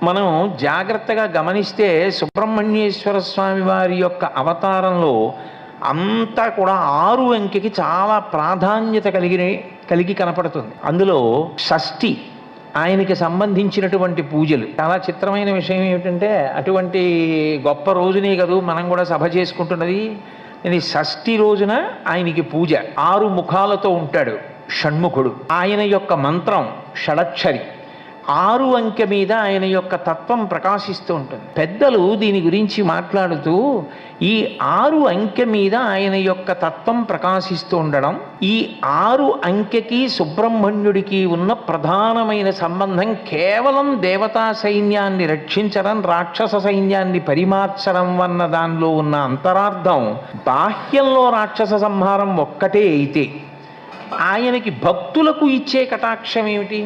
మనం జాగ్రత్తగా గమనిస్తే సుబ్రహ్మణ్యేశ్వర స్వామి వారి యొక్క అవతారంలో అంతా కూడా 6 అంకెకి చాలా ప్రాధాన్యత కలిగి కనపడుతుంది. అందులో షష్ఠి ఆయనకి సంబంధించినటువంటి పూజలు చాలా చిత్రమైన విషయం ఏమిటంటే, అటువంటి గొప్ప రోజునే కదూ మనం కూడా సభ చేసుకుంటున్నది. ఇది షష్ఠి రోజున ఆయనకి పూజ. 6 ముఖాలతో ఉంటాడు షణ్ముఖుడు. ఆయన యొక్క మంత్రం షడక్షరి. 6 అంకె మీద ఆయన యొక్క తత్వం ప్రకాశిస్తూ ఉంటుంది. పెద్దలు దీని గురించి మాట్లాడుతూ ఈ 6 అంకె మీద ఆయన యొక్క తత్వం ప్రకాశిస్తూ ఉండడం, ఈ 6 అంకెకి సుబ్రహ్మణ్యుడికి ఉన్న ప్రధానమైన సంబంధం కేవలం దేవతా సైన్యాన్ని రక్షించడం, రాక్షస సైన్యాన్ని పరిమార్చడం అన్న దానిలో ఉన్న అంతరార్థం బాహ్యంలో రాక్షస సంహారం ఒక్కటే అయితే ఆయనకి భక్తులకు ఇచ్చే కటాక్షం ఏమిటి?